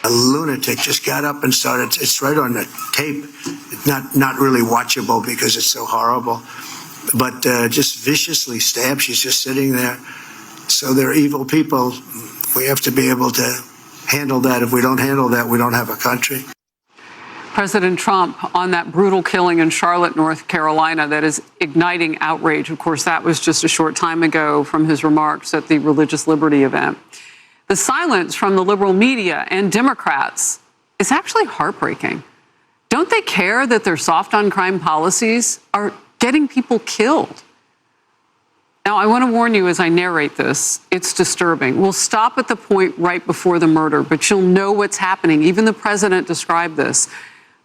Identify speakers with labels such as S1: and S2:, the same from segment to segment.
S1: a lunatic, just got up and started. It's right on the tape. It's not really watchable because it's so horrible, but just viciously stabbed. She's just sitting there. So they're evil people. We have to be able to handle that. If we don't handle that, we don't have a country.
S2: President Trump on that brutal killing in Charlotte, North Carolina, that is igniting outrage. Of course, that was just a short time ago from his remarks at the Religious Liberty event. The silence from the liberal media and Democrats is actually heartbreaking. Don't they care that their soft on crime policies are getting people killed? Now, I want to warn you as I narrate this, it's disturbing. We'll stop at the point right before the murder, but you'll know what's happening. Even the president described this.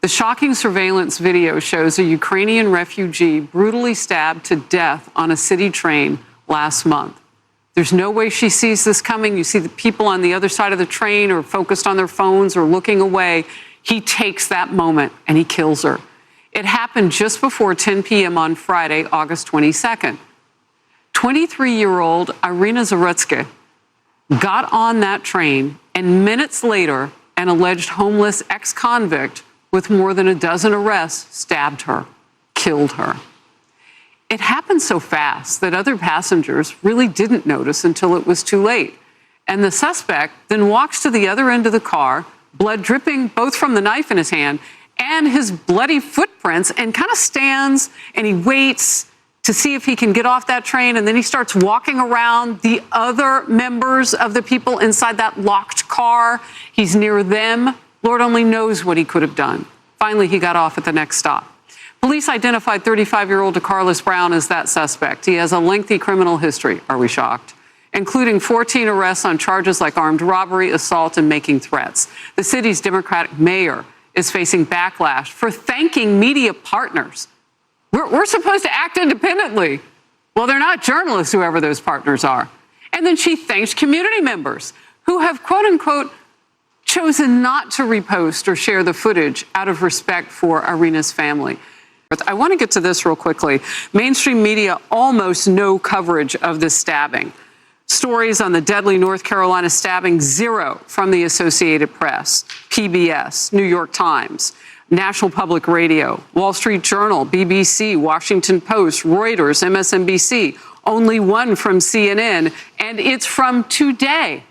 S2: The shocking surveillance video shows a Ukrainian refugee brutally stabbed to death on a city train last month. There's no way she sees this coming. You see the people on the other side of the train are focused on their phones or looking away. He takes that moment and he kills her. It happened just before 10 p.m. on Friday, August 22nd. 23-year-old Irina Zarutsky got on that train, and minutes later, an alleged homeless ex-convict with more than a dozen arrests stabbed her, killed her. It happened so fast that other passengers really didn't notice until it was too late. And the suspect then walks to the other end of the car, blood dripping both from the knife in his hand and his bloody footprints, and kind of stands and he waits to see if he can get off that train. And then he starts walking around the other members of the people inside that locked car. He's near them. Lord only knows what he could have done. Finally, he got off at the next stop. Police identified 35-year-old DeCarlos Brown as that suspect. He has a lengthy criminal history, are we shocked? Including 14 arrests on charges like armed robbery, assault, and making threats. The city's Democratic mayor is facing backlash for thanking media partners. We're supposed to act independently. Well, they're not journalists, whoever those partners are. And then she thanks community members who have, quote unquote, chosen not to repost or share the footage out of respect for Irina's family. I want to get to this real quickly. Mainstream media almost no coverage of this stabbing. Stories on the deadly North Carolina stabbing, zero from the Associated Press, PBS, New York Times, National Public Radio, Wall Street Journal, BBC, Washington Post, Reuters, MSNBC, only one from CNN, and it's from today.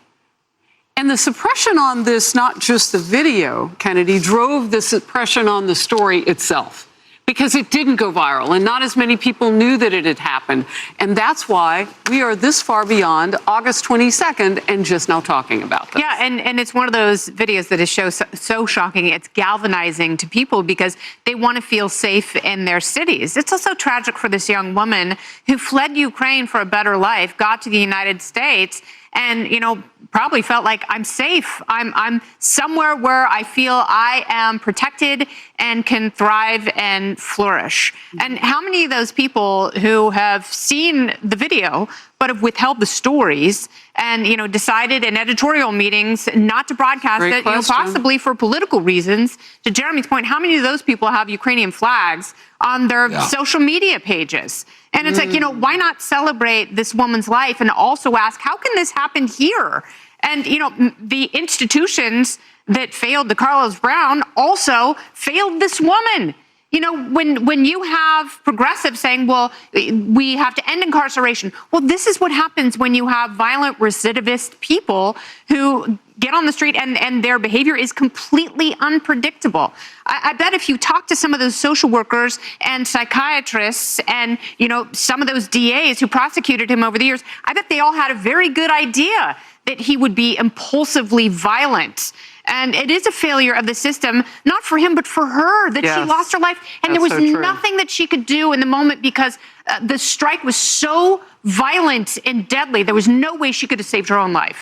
S2: And the suppression on this, not just the video, Kennedy, drove the suppression on the story itself because it didn't go viral and not as many people knew that it had happened. And that's why we are this far beyond August 22nd and just now talking about this.
S3: Yeah, and it's one of those videos that is so shocking. It's galvanizing to people because they want to feel safe in their cities. It's also tragic for this young woman who fled Ukraine for a better life, got to the United States, and, you know, probably felt like I'm safe. I'm somewhere where I feel I am protected and can thrive and flourish. And how many of those people who have seen the video but have withheld the stories and, you know, decided in editorial meetings not to broadcast it, you know, possibly for political reasons? To Jeremy's point, how many of those people have Ukrainian flags on their social media pages? And it's like, you know, why not celebrate this woman's life and also ask, how can this happen here? And, you know, the institutions that failed DeCarlos Brown also failed this woman. You know, when you have progressives saying, well, we have to end incarceration. Well, this is what happens when you have violent recidivist people who get on the street and their behavior is completely unpredictable. I bet if you talk to some of those social workers and psychiatrists and, you know, some of those DAs who prosecuted him over the years, I bet they all had a very good idea that he would be impulsively violent. And it is a failure of the system, not for him, but for her, that she lost her life. And there was nothing that she could do in the moment because the strike was so violent and deadly. There was no way she could have saved her own life.